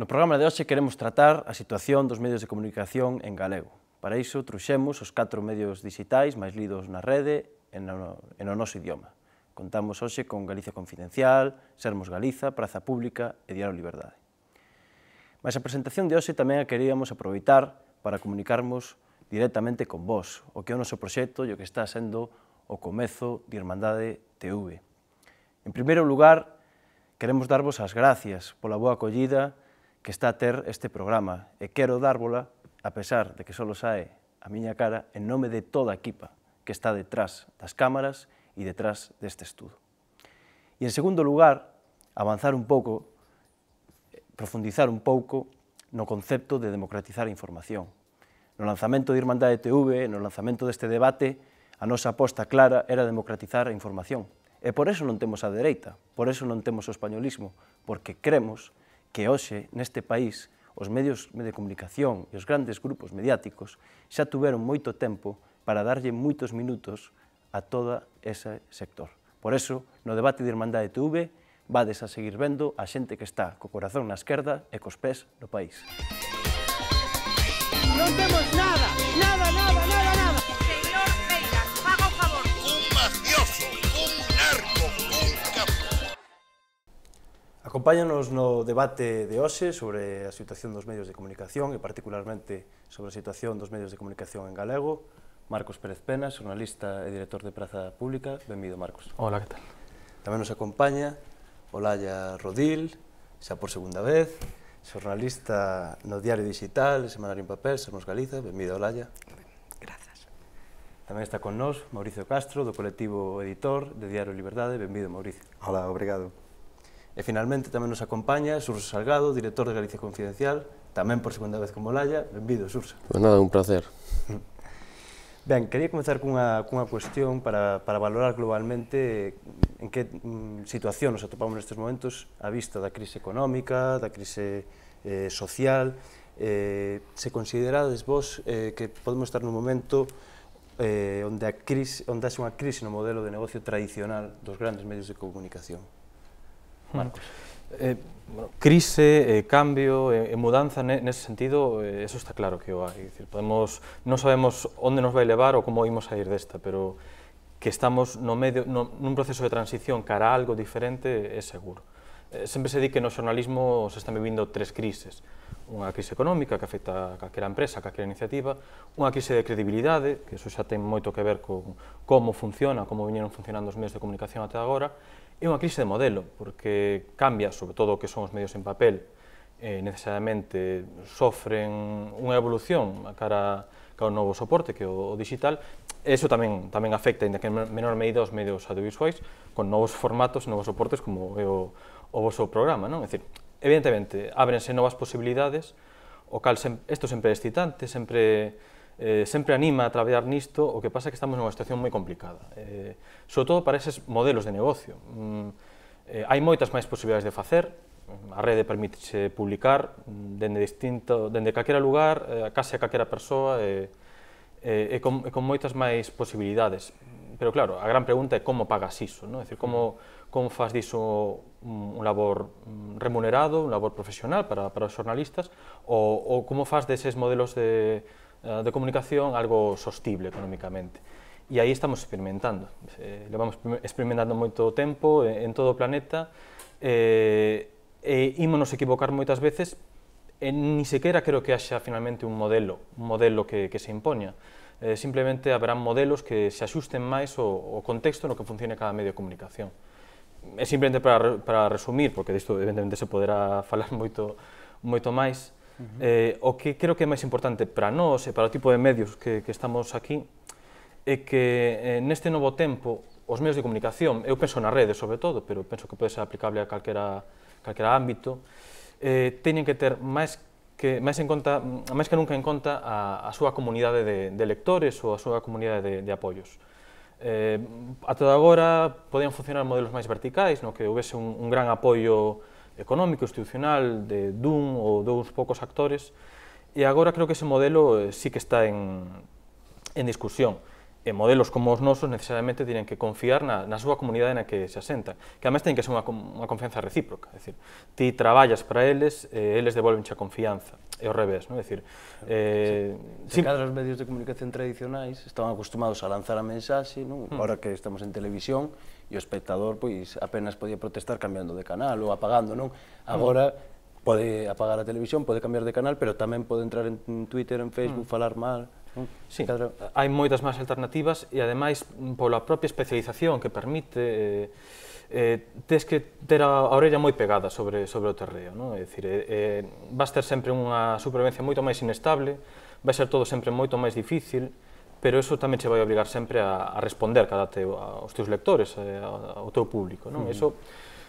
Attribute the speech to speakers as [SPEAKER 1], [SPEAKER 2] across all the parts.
[SPEAKER 1] programa de hoxe queremos tratar a situación dos medios de comunicación en galego. Para iso, trouxemos os 4 medios digitais máis lidos na rede e no noso idioma. Contamos hoxe con Galicia Confidencial, Sermos Galiza, Praza Pública e Diario Liberdade. Mas a presentación de hoxe tamén a queríamos aproveitar para comunicarmos directamente con vós, o que é o noso proxecto e o que está sendo o comezo de Irmandade TV. En primeiro lugar, queremos darvos as gracias pola boa acollida que está a ter este programa e quero dárvola, a pesar de que só sae a miña cara, en nome de toda a equipa que está detrás das cámaras e detrás deste estudo. E en segundo lugar, avanzar un pouco, profundizar un pouco no concepto de democratizar a información. No lanzamento de Irmandade TV, no lanzamento deste debate, a nosa aposta clara era democratizar a información. E por eso non temos a dereita, por eso non temos o españolismo, porque cremos que hoxe, neste país, os medios de comunicación e os grandes grupos mediáticos xa tuveron moito tempo para darlle moitos minutos a todo ese sector. Por eso, no debate de Irmandade TV, vades a seguir vendo a xente que está co corazón na esquerda e cos pés no país.
[SPEAKER 2] Non temos nada, nada, nada, nada, nada.
[SPEAKER 3] Señor Beiras, faga o favor.
[SPEAKER 4] Un mafioso, un narco, un
[SPEAKER 1] Acompáñanos no debate de hoxe sobre a situación dos medios de comunicación e particularmente sobre a situación dos medios de comunicación en galego, Marcos Pérez Pena, xornalista e director de Praza Pública. Benvido, Marcos.
[SPEAKER 5] Hola, que tal?
[SPEAKER 1] Tamén nos acompaña Olalla Rodil, xa por segunda vez, xornalista no Diario Digital, Semanario en Papel, Sermos Galiza. Benvido, Olalla.
[SPEAKER 2] Grazas.
[SPEAKER 1] Tamén está con nós Mauricio Castro, do colectivo editor de Diario Liberdade. Benvido, Mauricio.
[SPEAKER 6] Hola, obrigado.
[SPEAKER 1] E finalmente tamén nos acompaña Surso Salgado, director de Galicia Confidencial, tamén por segunda vez como Olalla. Benvido, Surso.
[SPEAKER 6] Pues nada, un placer.
[SPEAKER 1] Ben, quería comezar cunha cuestión para valorar globalmente en que situación nos atopamos nestes momentos a vista da crise económica, da crise social. Se considerades vos que podemos estar nun momento onde haxe unha crise no modelo de negocio tradicional dos grandes medios de comunicación? Marcos.
[SPEAKER 5] Crise, cambio e mudanza nese sentido, eso está claro que o hai. Non sabemos onde nos vai levar ou como imos a ir desta, pero que estamos nun proceso de transición cara a algo diferente é seguro. Sempre se di que no xornalismo se están vivindo 3 crises. Unha crise económica que afecta a calquera empresa, a calquera iniciativa, unha crise de credibilidade, que eso xa ten moito que ver con como funciona, como viñeron funcionando os medios de comunicación até agora, e unha crise de modelo, porque cambia, sobre todo o que son os medios en papel, necesariamente sofren unha evolución cara ao novo soporte, que é o digital, e iso tamén afecta, ainda que en menor medida, os medios audiovisuais, con novos formatos, novos soportes, como é o vosso programa, non? É dicir, evidentemente, ábrense novas posibilidades, o cal isto sempre é excitante, sempre anima a traballar nisto, o que pasa é que estamos nunha situación moi complicada, sobre todo para eses modelos de negocio. Hai moitas máis posibilidades de facer, a rede permite publicar dende calquera lugar, case a calquera persoa, e con moitas máis posibilidades. Pero claro, a gran pregunta é como pagas iso, non? É dicir, como faz diso un labor remunerado, un labor profesional para os xornalistas, ou como faz deses modelos de comunicación algo sostible económicamente. E aí estamos experimentando. Levamos experimentando moito tempo en todo o planeta e ímonos equivocar moitas veces e ni sequera creo que haxa finalmente un modelo que se impoña. Simplemente haberán modelos que se axusten máis ao contexto no que funcione cada medio de comunicación. É simplemente para resumir, porque disto evidentemente se poderá falar moito máis. O que creo que é máis importante para nós e para o tipo de medios que estamos aquí é que neste novo tempo os medios de comunicación, eu penso na rede sobre todo, pero penso que pode ser aplicable a calquera ámbito, teñen que ter máis que nunca en conta a súa comunidade de lectores ou a súa comunidade de apoios. Ata agora podían funcionar modelos máis verticais, no que houvese un gran apoio económico, institucional, dun ou dous poucos actores, e agora creo que ese modelo sí que está en discusión. E modelos como os nosos necesariamente tienen que confiar na súa comunidade na que se asentan, que además ten que ser unha confianza recíproca, é dicir, ti traballas para eles, eles devolvenche a confianza, e ao revés, non? É dicir,
[SPEAKER 1] Se cada os medios de comunicación tradicionais estaban acostumados a lanzar a mensaxe, non? Ahora que estamos en televisión, e o espectador pois apenas podía protestar cambiando de canal ou apagando, non? Agora pode apagar a televisión, pode cambiar de canal, pero tamén pode entrar en Twitter, en Facebook, falar mal.
[SPEAKER 5] Sí, hai moitas máis alternativas e ademais pola propia especialización que permite tes que ter a orella moi pegada sobre o terreo, non? É dicir, vas ter sempre unha supervivencia moito máis inestable, vai ser todo sempre moito máis difícil, pero eso tamén che vai obligar sempre a responder aos teus lectores, ao teu público, non? Eso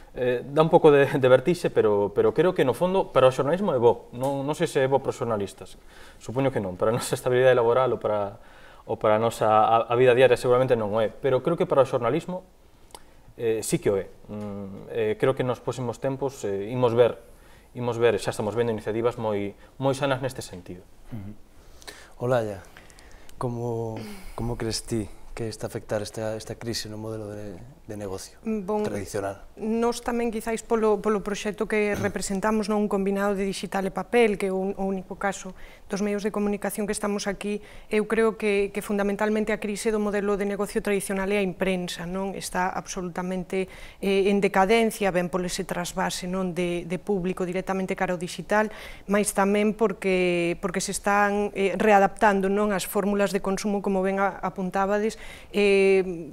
[SPEAKER 5] dá un pouco de vertixe, pero creo que no fondo para o xornalismo é bo, non sei se é bo para os xornalistas, supoño que non, para a nosa estabilidade laboral ou para a nosa vida diaria seguramente non é, pero creo que para o xornalismo sí que o é. Creo que nos próximos tempos imos ver, xa estamos vendo iniciativas moi sanas neste sentido.
[SPEAKER 1] Olaya, como crees ti que está a afectar esta crise no modelo de negocio tradicional?
[SPEAKER 2] Nós tamén, quizáis, polo proxecto que representamos, un combinado de digital e papel, que é o único caso dos medios de comunicación que estamos aquí, eu creo que fundamentalmente a crise do modelo de negocio tradicional é a imprensa, non? Está absolutamente en decadencia, ben por ese trasvase de público directamente cara ao digital, mas tamén porque se están readaptando as fórmulas de consumo, como ben apuntábades,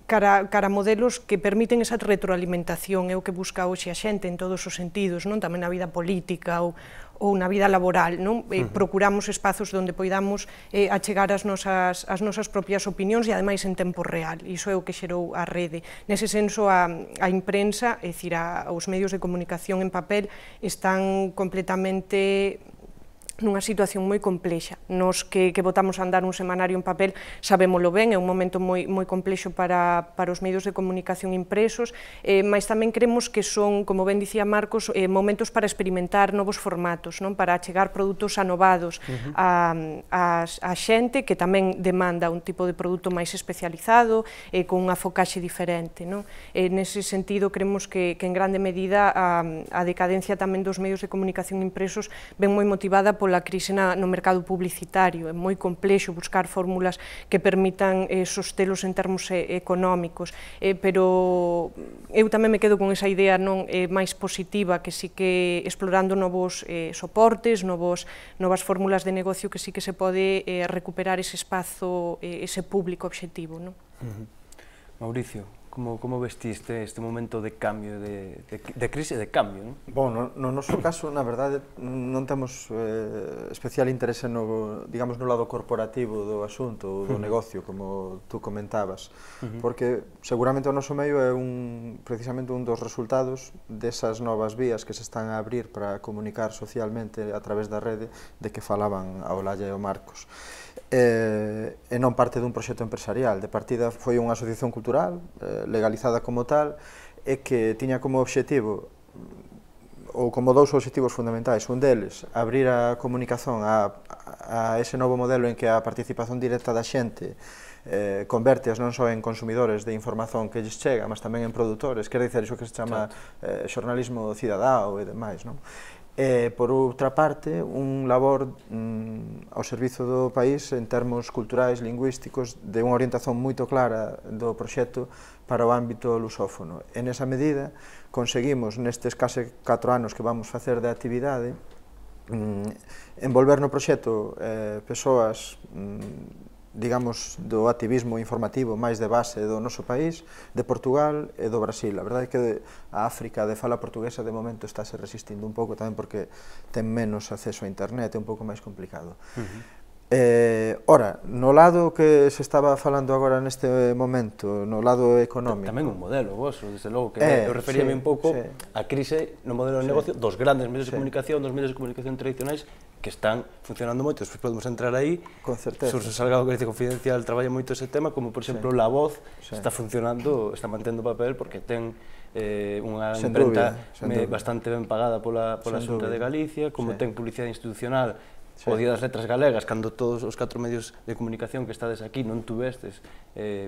[SPEAKER 2] cara a modelos que permiten esa retroalimentación, é o que busca hoxe a xente en todos os sentidos, tamén na vida política ou na vida laboral. Procuramos espazos onde poidamos achegar as nosas propias opinións e ademais en tempo real, iso é o que xerou a rede. Nese senso, a imprensa, é dicir, os medios de comunicación en papel están completamente nunha situación moi complexa. Nos que botamos a andar un semanario en papel sabémolo ben, é un momento moi complexo para os medios de comunicación impresos, mas tamén cremos que son, como ben dicía Marcos, momentos para experimentar novos formatos, para achegar produtos anovados a xente que tamén demanda un tipo de produto máis especializado, con unha focaxe diferente. Nese sentido, cremos que en grande medida a decadencia tamén dos medios de comunicación impresos ven moi motivada pola crise no mercado publicitario. É moi complexo buscar fórmulas que permitan sostelos en termos económicos, pero eu tamén me quedo con esa idea máis positiva, que sí que explorando novos soportes, novas fórmulas de negocio, que sí que se pode recuperar ese espazo, ese público obxectivo.
[SPEAKER 1] Mauricio, como vestiste este momento de cambio, de crise e de cambio?
[SPEAKER 6] Bom, no noso caso, na verdade, non temos especial interese no lado corporativo do asunto, do negocio, como tú comentabas, porque seguramente o noso medio é precisamente un dos resultados desas novas vías que se están a abrir para comunicar socialmente a través da rede, de que falaban a Olaya e o Marcos. E non parte dun proxecto empresarial, de partida foi unha asociación cultural legalizada como tal, e que tiña como obxectivo, ou como dous obxectivos fundamentais, un deles, abrir a comunicación a ese novo modelo en que a participación directa da xente converteas non só en consumidores de información que lles chega, mas tamén en produtores, quer dizer, iso que se chama xornalismo cidadao e demais, non? Por outra parte, un labor ao servizo do país en termos culturais, lingüísticos, de unha orientación moito clara do proxecto para o ámbito lusófono. E nesa medida, conseguimos, nestes case 4 anos que vamos facer de actividade, envolver no proxecto persoas, digamos, do activismo informativo máis de base do noso país, de Portugal e do Brasil. A verdade é que a África de fala portuguesa de momento está se resistindo un pouco, tamén porque ten menos acceso a internet, é un pouco máis complicado. Ora, no lado que se estaba falando agora neste momento, no lado económico...
[SPEAKER 1] Tamén un modelo, vos, desde logo, que eu referíame un pouco a crise no modelo de negocio dos grandes medios de comunicación, dos medios de comunicación tradicionais, que están funcionando moito, despois podemos entrar aí.
[SPEAKER 6] Con certeza.
[SPEAKER 1] Xurxo Salgado, Galicia Confidencial, traballa moito ese tema, como, por exemplo, La Voz está funcionando, está mantendo papel, porque ten unha imprenta bastante ben pagada pola Xunta de Galicia, como ten publicidade institucional, o Día das Letras Galegas, cando todos os 4 medios de comunicación que estades aquí non tuvestes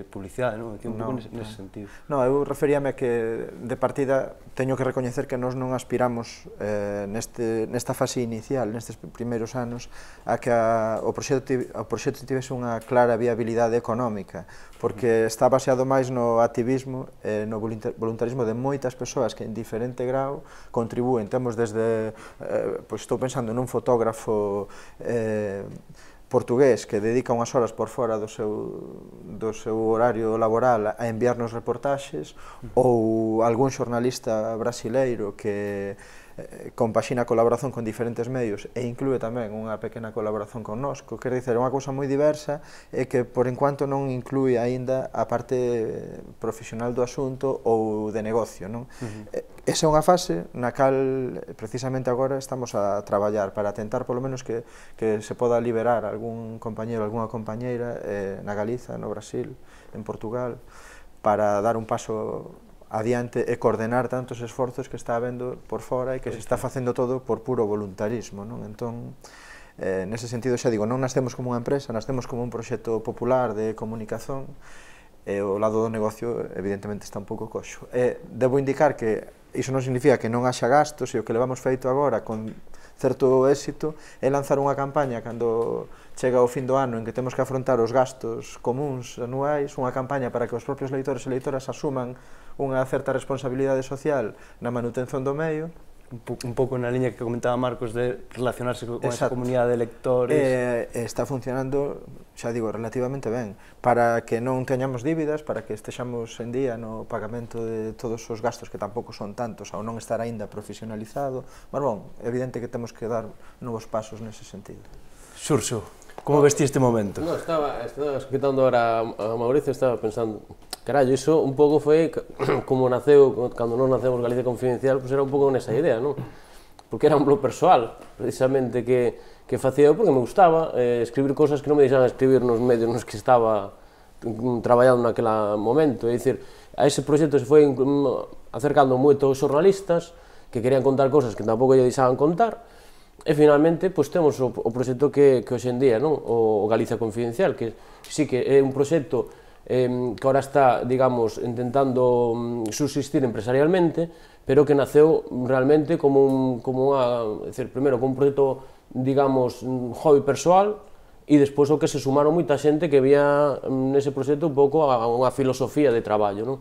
[SPEAKER 1] publicidade, non? Un pouco nese sentido.
[SPEAKER 6] Non, eu referíame a que de partida teño que recoñecer que nós non aspiramos nesta fase inicial, nestes primeiros anos, a que o proxecto tivese unha clara viabilidade económica, porque está baseado máis no activismo e no voluntarismo de moitas persoas que en diferente grau contribúen. Temos desde, estou pensando nun fotógrafo portugués que dedica unhas horas por fora do seu horario laboral a enviarnos reportaxes, ou algún xornalista brasileiro que compaxina a colaboración con diferentes medios e inclúe tamén unha pequena colaboración connosco. Quer dizer, é unha cousa moi diversa e que por enquanto non inclúe aínda a parte profesional do asunto ou de negocio, non? Esa é unha fase na cal precisamente agora estamos a traballar para tentar polo menos que se poda liberar algún compañeiro, algunha compañeira na Galiza, no Brasil, en Portugal, para dar un paso adiante e coordenar tantos esforzos que está habendo por fora e que se está facendo todo por puro voluntarismo, non? Entón, nese sentido, xa digo, non nacemos como unha empresa, nacemos como un proxecto popular de comunicación e o lado do negocio, evidentemente, está un pouco coxo. Debo indicar que iso non significa que non haxa gastos e o que levamos feito agora con certo éxito é lanzar unha campaña cando chega o fin do ano en que temos que afrontar os gastos comuns anuais, unha campaña para que os propios leitores e leitoras asuman unha certa responsabilidade social na manutención do medio.
[SPEAKER 1] Un pouco na liña que comentaba Marcos de relacionarse con esa comunidade de lectores.
[SPEAKER 6] Está funcionando, xa digo, relativamente ben, para que non teñamos dívidas, para que estexamos en día no pagamento de todos os gastos que tampouco son tantos, ao non estar aínda profesionalizado. Mas, bon, é evidente que temos que dar novos pasos nese sentido.
[SPEAKER 1] Xurxo, como vesti este momento?
[SPEAKER 7] No, estaba escutando ahora a Mauricio, estaba pensando, carallo, iso un pouco foi como naceu, cando non nacemos Galicia Confidencial, pois era un pouco nesa idea, non? Porque era un blog persoal, precisamente, que facía eu porque me gustaba escribir cosas que non me deixaban escribir nos medios nos que estaba traballando naquele momento. É dicir, a ese proxecto se foi acercando moitos xornalistas que querían contar cosas que tampouco lle deixaban contar. E finalmente, pois temos o proxecto que hoxe en día, non? O Galicia Confidencial, que sí que é un proxecto que ahora está, digamos, intentando subsistir empresarialmente, pero que naceu realmente como unha, é dicir, primeiro como un proxecto, digamos, hobby persoal, e despois o que se sumaron moita xente que vía nese proxecto un pouco a unha filosofía de traballo, non?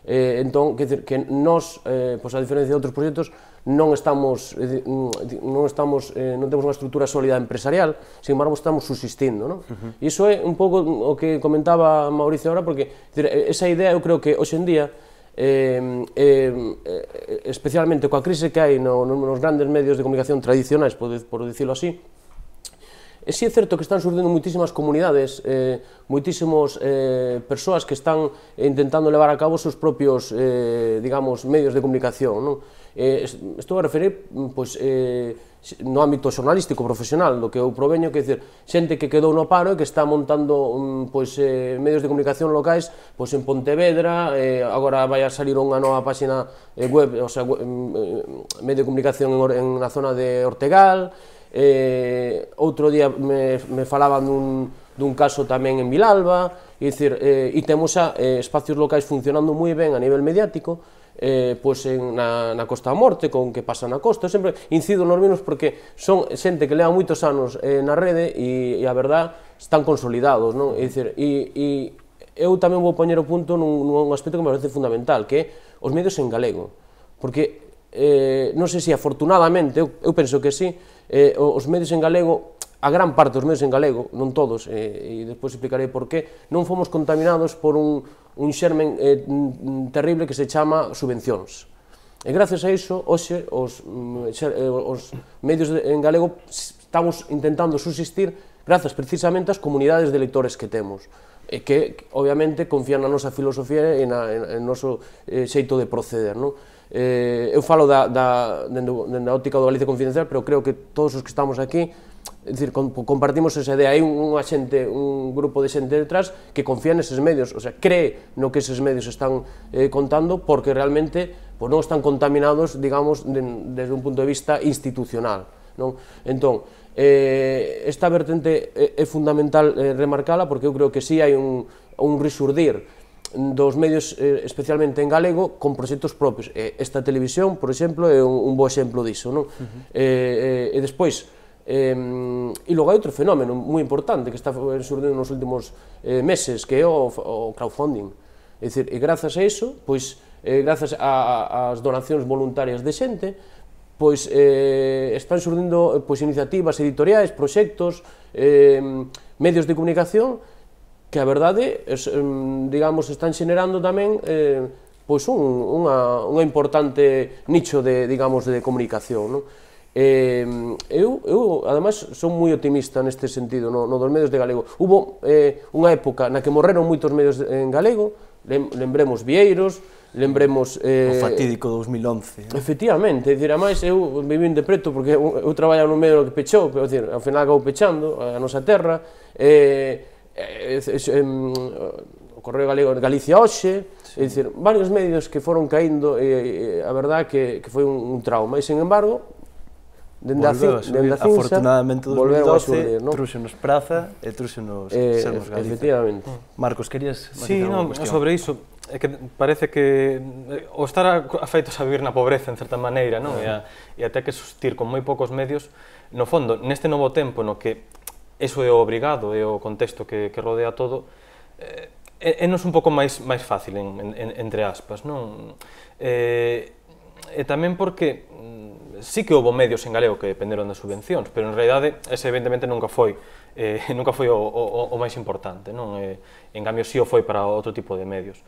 [SPEAKER 7] Entón, quer dizer, que nós, pois a diferencia de outros proxectos, non temos unha estrutura sólida empresarial, sin embargo estamos subsistindo, non? E iso é un pouco o que comentaba Mauricio agora, porque esa idea eu creo que hoxe en día, especialmente coa crise que hai nos grandes medios de comunicación tradicionais, por dicilo así, si é certo que están surdindo moitísimas comunidades, moitísimas persoas que están intentando levar a cabo os seus propios, digamos, medios de comunicación, non? Estou a referir, pois, no ámbito xornalístico profesional, do que eu proveño, que é dicir, xente que quedou no paro e que está montando, pois, medios de comunicación locais, pois, en Pontevedra, agora vai a salir unha nova páxina web, o sea, medio de comunicación na zona de Ortegal. Outro día me falaban dun caso tamén en Vilalba, e temos xa espacios locais funcionando moi ben a nivel mediático, pois na Costa da Morte, con que pasa na costa. Eu sempre incido nos mesmos porque son xente que leva moitos anos na rede e a verdad están consolidados, non? E eu tamén vou poñer o punto nun aspecto que me parece fundamental, que é os medios en galego, porque non sei se afortunadamente, eu penso que sí, os medios en galego, a gran parte dos medios en galego, non todos, e despois explicarei por qué, non fomos contaminados por un xermen terrible que se chama subvencións. E gracias a iso, hoxe, os medios en galego estamos intentando subsistir grazas precisamente ás comunidades de lectores que temos, e que, obviamente, confían na nosa filosofía e no noso xeito de proceder, non? Eu falo dende a óptica do Galicia Confidencial, pero creo que todos os que estamos aquí, é dicir, compartimos esa idea. Hai un grupo de xente detrás que confía neses medios, o sea, cree no que eses medios están contando, porque realmente non están contaminados, digamos, desde un punto de vista institucional, non? Entón, esta vertente é fundamental remarcala, porque eu creo que si hai un resurdir dos medios, especialmente en galego, con proxectos propios. Esta televisión, por exemplo, é un bo exemplo disso, non? E despois, e logo hai outro fenómeno moi importante que está surdindo nos últimos meses, que é o crowdfunding. É dicir, e grazas a iso, pois, grazas ás donacións voluntarias de xente, pois están surdindo iniciativas editoriais, proxectos, medios de comunicación que a verdade, digamos, están xenerando tamén unha importante nicho de, digamos, de comunicación, non? Eu, ademais, son moi optimista neste sentido, no dos medios de galego. Hubo unha época na que morreron moitos medios en galego, lembremos Vieiros, lembremos...
[SPEAKER 1] O fatídico 2011.
[SPEAKER 7] Efectivamente, é dicir, ademais, eu vivín de preto porque eu traballaba nun medio que pechou, pero, dicir, ao final acabou pechando a nosa terra, o Correo Galego de Galicia Hoxe, é dicir, varios medios que foron caíndo, a verdade que foi un trauma, e, sin embargo, dende a cinza,
[SPEAKER 1] afortunadamente, 2012, trúxenos Praza e trúxenos Sermos Galicia.
[SPEAKER 7] Efectivamente.
[SPEAKER 1] Marcos, querías
[SPEAKER 5] matizar unha cuestión? Sobre iso, é que parece que o estar afeitos a vivir na pobreza, en certa maneira, non? E até que sustir con moi poucos medios, no fondo, neste novo tempo no que eso é o obrigado, é o contexto que rodea todo, é-nos un pouco máis fácil, entre aspas, non? E tamén porque sí que houve medios en galego que dependeron das subvencións, pero en realidade ese evidentemente nunca foi o máis importante, non? En cambio, sí o foi para outro tipo de medios.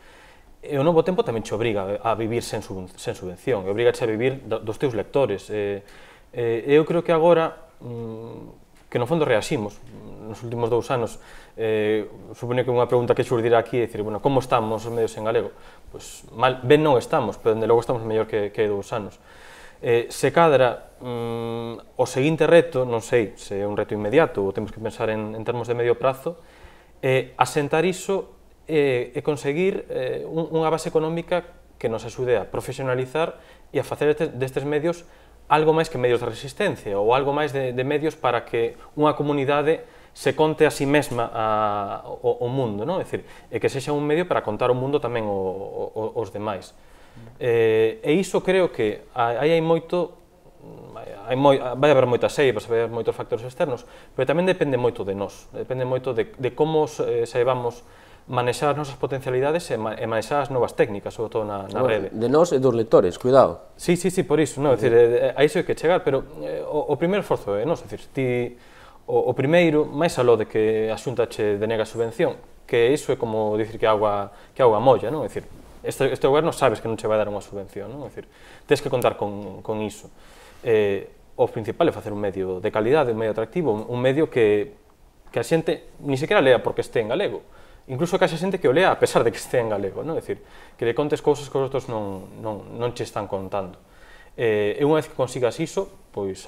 [SPEAKER 5] E o novo tempo tamén te obriga a vivir sen subvención, e obriga a vivir dos teus lectores. Eu creo que agora, que no fondo reaximos nos últimos 2 anos, supoño que unha pregunta que xurdirá aquí é dicir, bueno, como estamos os medios en galego? Pois, ben non estamos, pero dende logo estamos mellor que 2 anos. Se cadra, o seguinte reto, non sei se é un reto inmediato ou temos que pensar en termos de medio prazo, asentar iso e conseguir unha base económica que nos axude a profesionalizar e a facer destes medios algo máis que medios de resistencia ou algo máis de medios para que unha comunidade se conte a si mesma o mundo, non? É dicir, que sexa un medio para contar o mundo tamén aos demais. E iso creo que aí hai moito, vai haber moitas eivas, vai haber moitos factores externos, pero tamén depende moito de nós, depende moito de como saibamos manexar as nosas potencialidades e manexar as novas técnicas, sobre todo na rede.
[SPEAKER 7] De nós e dos lectores, cuidado.
[SPEAKER 5] Sí, por iso, non, é dicir, a iso hai que chegar, pero o primeiro esforzo é nós, é dicir, ti, o primeiro, máis aló de que a Xunta che denega a subvención, que iso é como dicir que a auga molla, non, é dicir, este goberno sabes que non che vai dar unha subvención, non, é dicir, tens que contar con iso. O principal é facer un medio de calidade, un medio atractivo, un medio que a xente ni sequera lea porque este en galego, incluso que haxa xente que o lea a pesar de que este en galego, non? É dicir, que le contes cousas que os outros non che están contando. E unha vez que consigas iso, pois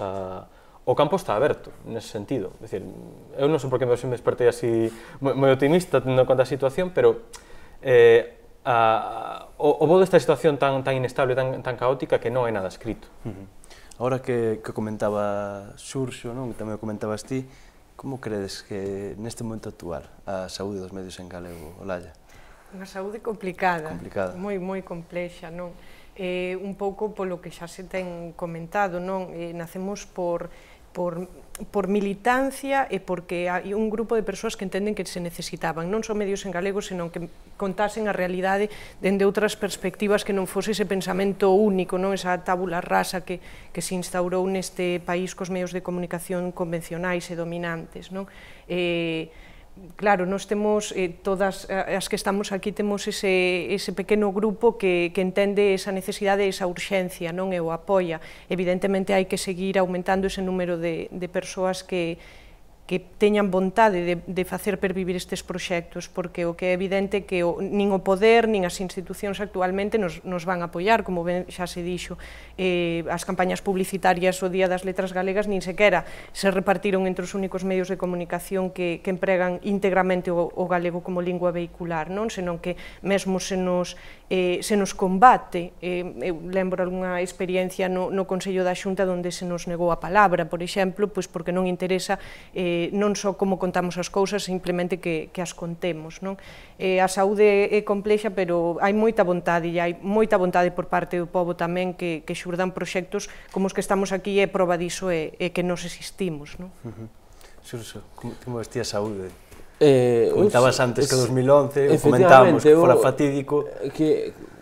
[SPEAKER 5] o campo está aberto, nese sentido. É dicir, eu non sei por que me despertei así moi optimista tendo en conta a situación, pero o bo desta situación tan inestable, tan caótica, que non é nada escrito.
[SPEAKER 1] Agora que comentaba Xurxo, non? Tamén o comentabas ti, como credes que neste momento actual a saúde dos medios en galego, Olalla?
[SPEAKER 2] Unha saúde complicada, moi complexa, non? Un pouco polo que xa se ten comentado, non? Nacemos por militancia e porque hai un grupo de persoas que entenden que se necesitaban non só medios en galego, senón que contasen a realidade dende outras perspectivas que non fose ese pensamento único, non, esa tábula rasa que se instaurou neste país cos medios de comunicación convencionais e dominantes, non? Claro, nós temos, todas as que estamos aquí, temos ese pequeno grupo que entende esa necesidade, esa urxencia, non, e o apoia. Evidentemente hai que seguir aumentando ese número de persoas que teñan vontade de facer pervivir estes proxectos, porque o que é evidente é que nin o poder, nin as institucións actualmente nos van a apoiar, como ben xa se dixo. As campañas publicitarias o Día das Letras Galegas nin sequera se repartiron entre os únicos medios de comunicación que empregan íntegramente o galego como lingua vehicular, non? Senón que mesmo se nos combate. Eu lembro algunha experiencia no Consello da Xunta onde se nos negou a palabra, por exemplo, pois porque non interesa non só como contamos as cousas, simplemente que as contemos, non? A saúde é complexa, pero hai moita vontade, e hai moita vontade por parte do pobo tamén que xurdan proxectos como os que estamos aquí, e proba diso é que nos existimos, non?
[SPEAKER 1] Xurxo, como vestías saúde? Comentabas antes que 2011, comentábamos que fora fatídico.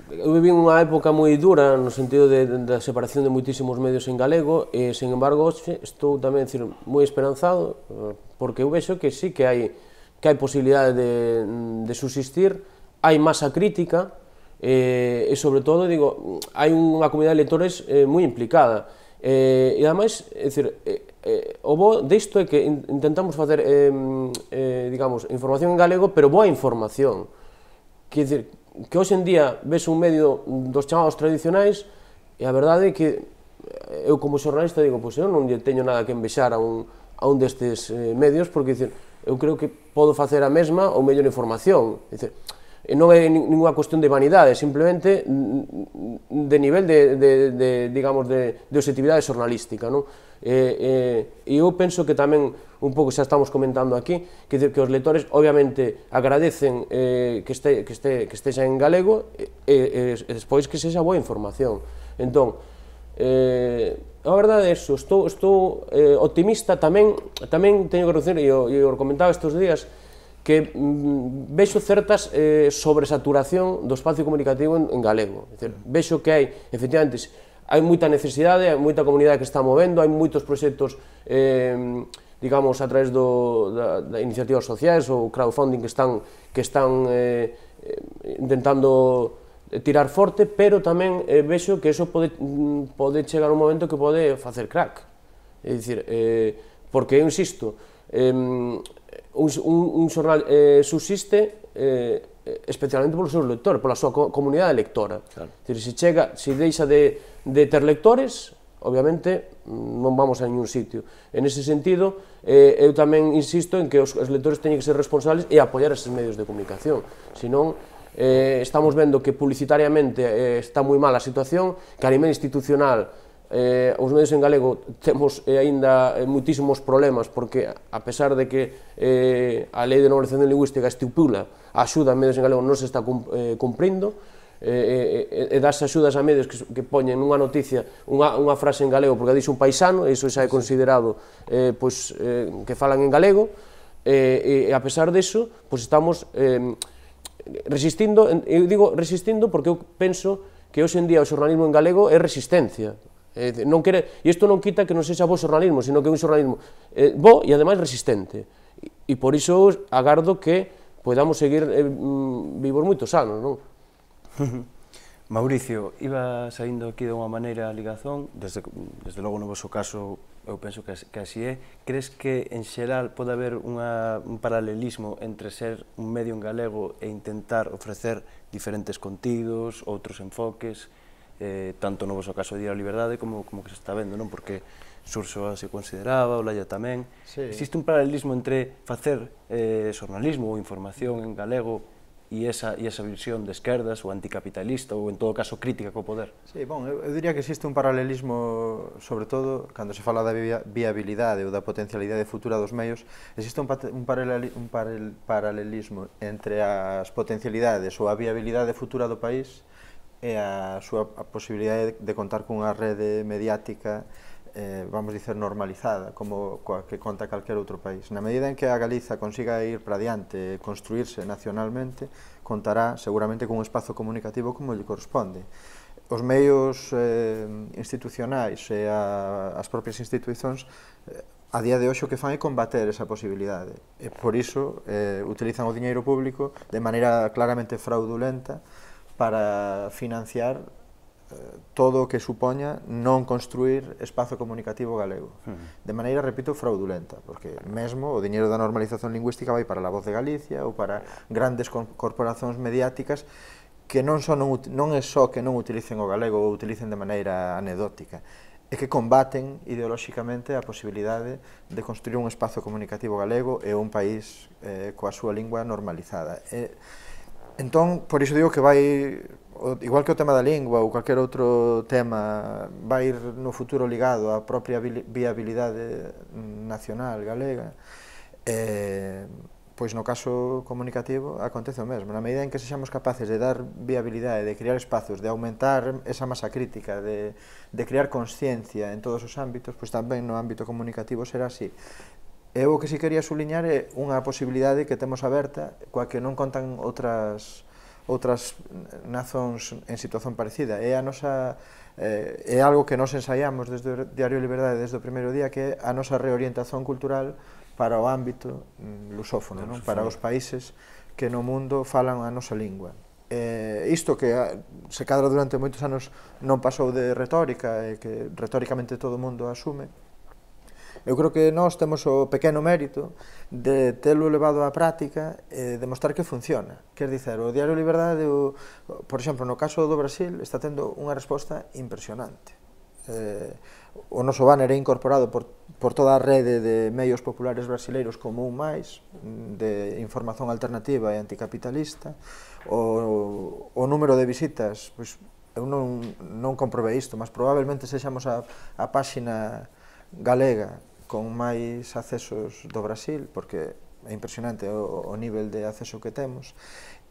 [SPEAKER 7] Eu viví unha época moi dura no sentido da separación de moitísimos medios en galego e, sen embargo, estou tamén moi esperanzado porque eu vexo que sí que hai posibilidade de subsistir, hai masa crítica e, sobre todo, digo, hai unha comunidade de lectores moi implicada e, ademais, o bo disto é que intentamos facer, digamos, información en galego, pero boa información. Quer dizer, que hoxe en día ves un medio dos chamados tradicionais e a verdade é que eu como xornalista digo, pois eu non teño nada que envexar a un destes medios porque eu creo que podo facer a mesma ou mellor información. Non é ninguna cuestión de vanidade, simplemente de nivel digamos, de objetividade xornalística, non? E eu penso que tamén, un pouco xa estamos comentando aquí, que os lectores obviamente agradecen que estexa en galego e despois que sexa boa información. Entón, a verdade é iso, estou optimista, tamén teño que reconocer, e o comentaba estes días, que vexo certas sobresaturación do espacio comunicativo en galego. Vexo que hai, efectivamente, hai moita necesidade, hai moita comunidade que está movendo, hai moitos proxectos, digamos, a través da iniciativas sociais ou crowdfunding que están intentando tirar forte, pero tamén vexo que iso pode chegar un momento que pode facer crack. É dicir, porque, eu insisto, un xornal subsiste especialmente polos seus lectores, pola súa comunidade lectora. Se deixa de ter lectores, obviamente non vamos a ningún sitio. En ese sentido, eu tamén insisto en que os lectores teñen que ser responsables e apoiar eses medios de comunicación. Senón, estamos vendo que publicitariamente está moi mal a situación, que a nivel institucional os medios en galego temos aínda moitísimos problemas porque, a pesar de que a Lei de Normalización Lingüística estipula a axuda a medios en galego non se está cumprindo e das axudas a medios que poñen nunha noticia unha frase en galego porque a dixo un paisano, e iso xa é considerado que falan en galego e, a pesar disso, estamos resistindo. Eu digo resistindo porque eu penso que hoxe en día o xornalismo en galego é resistencia. E isto non quita que non sexa bo xornalismo, sino que é un xornalismo bo e ademais resistente. E por iso agardo que podamos seguir vivos moitos anos, non?
[SPEAKER 1] Mauricio, iba saindo aquí de unha maneira a ligazón, desde logo no vosso caso eu penso que así é. Crees que en xeral pode haber un paralelismo entre ser un medio en galego e intentar ofrecer diferentes contidos, outros enfoques, tanto no voso caso de Día da Liberdade como que se está vendo, non? Porque Xurxo se consideraba, o Laia tamén. Existe un paralelismo entre facer xornalismo ou información en galego e esa visión de esquerdas ou anticapitalista ou, en todo caso, crítica co poder?
[SPEAKER 6] Sí, eu diría que existe un paralelismo, sobre todo, cando se fala da viabilidade ou da potencialidade futura dos medios, existe un paralelismo entre as potencialidades ou a viabilidade futura do país e a súa posibilidade de contar cunha rede mediática, vamos dicer, normalizada, como coa que conta calquer outro país. Na medida en que a Galiza consiga ir para diante e construirse nacionalmente, contará seguramente cun espazo comunicativo como lle corresponde. Os medios institucionais e as propias institucións a día de hoxe o que fan é combater esa posibilidade e por iso utilizan o diñeiro público de maneira claramente fraudulenta para financiar todo o que supoña non construir espazo comunicativo galego, de maneira, repito, fraudulenta, porque mesmo o diñeiro da normalización lingüística vai para La Voz de Galicia ou para grandes corporacións mediáticas que non é só que non utilicen o galego ou utilicen de maneira anecdótica, é que combaten ideolóxicamente a posibilidade de construir un espazo comunicativo galego e un país coa súa lingua normalizada. Entón, por iso digo que vai, igual que o tema da lingua ou calquer outro tema, vai ir no futuro ligado á propia viabilidade nacional galega, pois no caso comunicativo acontece o mesmo. Na medida en que sexamos capaces de dar viabilidade, de crear espazos, de aumentar esa masa crítica, de crear consciencia en todos os ámbitos, pois tamén no ámbito comunicativo será así. Eu o que si quería subliñar é unha posibilidade que temos aberta, coa que non contan outras nazóns en situación parecida. É algo que nos ensaiamos desde o Diario Liberdade desde o primeiro día, que é a nosa reorientación cultural para o ámbito lusófono, para os países que no mundo falan a nosa lingua. Isto que se cadra durante moitos anos non pasou de retórica e que retóricamente todo o mundo asume, eu creo que nós temos o pequeno mérito de telo levado á práctica e demostrar que funciona. Quer dizer, o Diario Liberdade, por exemplo, no caso do Brasil, está tendo unha resposta impresionante. O noso banner é incorporado por toda a rede de medios populares brasileiros como un máis, de información alternativa e anticapitalista. O número de visitas, pois, eu non comprobei isto, mas probablemente sexamos a páxina galega con máis accesos do Brasil, porque é impresionante o nivel de acceso que temos.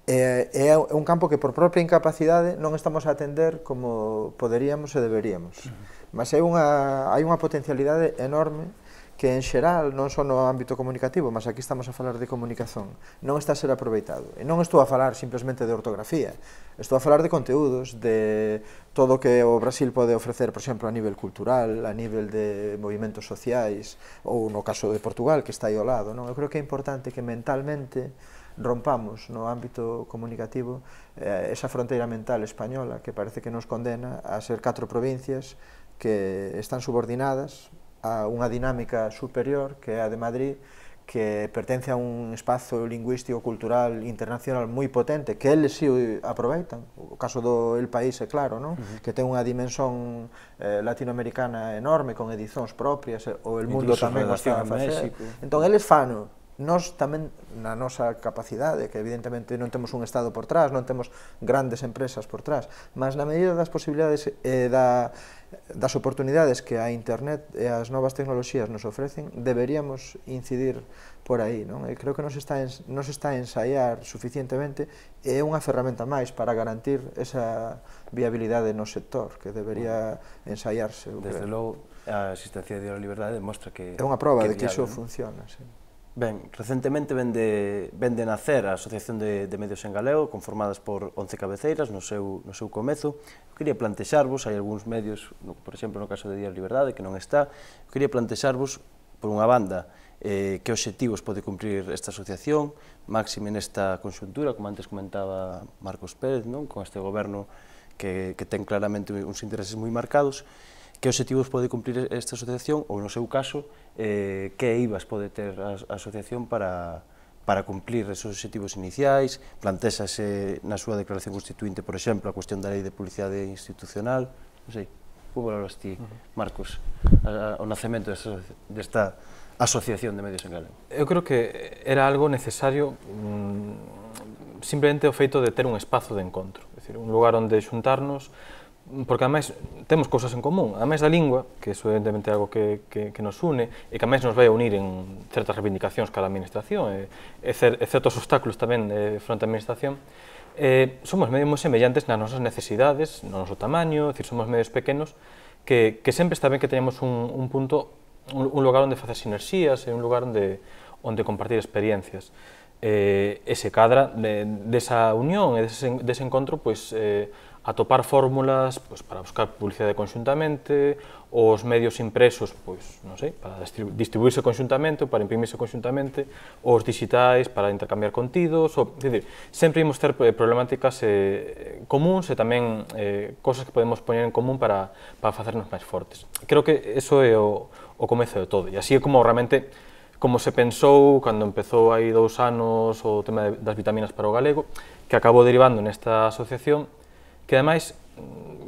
[SPEAKER 6] É un campo que por propia incapacidade non estamos a atender como poderíamos e deberíamos. Mas hai unha potencialidade enorme que en xeral, non só no ámbito comunicativo, mas aquí estamos a falar de comunicación, non está a ser aproveitado. E non estou a falar simplemente de ortografía, estou a falar de conteúdos, de todo o que o Brasil pode ofrecer, por exemplo, a nivel cultural, a nivel de movimentos sociais, ou no caso de Portugal, que está aí ao lado. Eu creo que é importante que mentalmente rompamos no ámbito comunicativo esa fronteira mental española que parece que nos condena a ser 4 provincias que están subordinadas a unha dinámica superior que é a de Madrid, que pertence a un espazo lingüístico cultural internacional moi potente, que eles si aproveitan. O caso do El País é claro, que ten unha dimensión latinoamericana enorme, con edicións propias, o El Mundo tamén o está a facer. Entón, eles fano. Nós tamén, na nosa capacidade, que evidentemente non temos un Estado por trás, non temos grandes empresas por trás, mas na medida das posibilidades e das oportunidades que a Internet e as novas tecnoloxías nos ofrecen, deberíamos incidir por aí. Creo que nos está a ensaiar suficientemente e é unha ferramenta máis para garantir esa viabilidade no sector, que debería ensaiarse.
[SPEAKER 1] Desde logo, a existencia de la liberdade demostra que
[SPEAKER 6] é unha proba de que iso funciona.
[SPEAKER 1] Ben, recentemente vende nacer a Asociación de Medios en Galego, conformadas por 11 cabeceiras no seu comezo. Quería plantexarvos, hai algúns medios, por exemplo, no caso de Diario Liberdade, que non está, quería plantexarvos, por unha banda, que obxectivos pode cumprir esta asociación, máxime nesta conxuntura, como antes comentaba Marcos Pérez, con este goberno que ten claramente uns intereses moi marcados. Que obxectivos pode cumprir esta asociación, ou no seu caso, que eivas pode ter a asociación para cumplir esos obxectivos iniciais, plantexase na súa declaración constituinte, por exemplo, a cuestión da lei de publicidade institucional, non sei, como valoras ti, Marcos, o nacemento desta asociación de medios en galego?
[SPEAKER 5] Eu creo que era algo necesario, simplemente o feito de ter un espazo de encontro, é dicir, un lugar onde xuntarnos, porque ademais temos cousas en común, ademais da lingua, que é evidentemente algo que nos une e que ademais nos vai a unir en certas reivindicacións cara a administración e certos obstáculos tamén fronte á administración, somos medios moi semellantes nas nosas necesidades, no noso tamaño, é dicir, somos medios pequenos que sempre está ben que teñamos un punto, un lugar onde facer sinerxías e un lugar onde compartir experiencias. E se cadra desa unión e dese encontro, pois, atopar fórmulas para buscar publicidade conxuntamente, os medios impresos, non sei, para distribuirse conxuntamente ou para imprimirse conxuntamente, os digitais para intercambiar contidos, sempre imos ter problemáticas comuns e tamén cosas que podemos poñer en común para facernos máis fortes. Creo que eso é o comezo de todo, e así é como realmente como se pensou cando empezou hai 2 anos o tema das vitaminas para o galego, que acabou derivando nesta asociación, que ademais,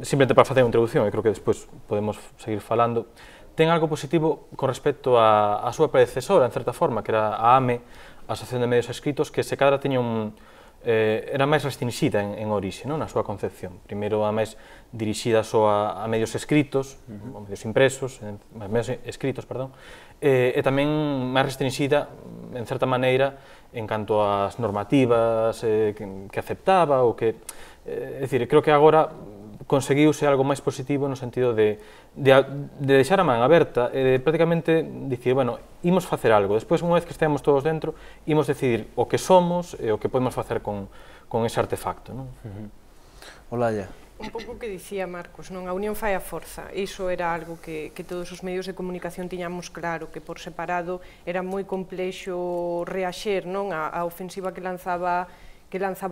[SPEAKER 5] simplemente para facer unha introducción, e creo que despois podemos seguir falando, ten algo positivo con respecto á súa predecesora, en certa forma, que era a AME, a Asociación de Medios Escritos, que se cadra tiña era máis restringida en orixe, na súa concepción. Primeiro, a máis dirixida só a medios escritos, medios impresos, medios escritos, perdón, e tamén máis restringida, en certa maneira, en canto ás normativas que aceptaba, ou que... É dicir, creo que agora conseguiuse algo máis positivo no sentido de deixar a man aberta e de prácticamente dicir, bueno, imos facer algo, despois, unha vez que estemos todos dentro, imos decidir o que somos e o que podemos facer con ese artefacto.
[SPEAKER 1] Olalla.
[SPEAKER 2] Un pouco que dicía Marcos, non? A unión fai a forza. Iso era algo que todos os medios de comunicación tiñamos claro, que por separado era moi complexo reaxer, non? A ofensiva que lanzaba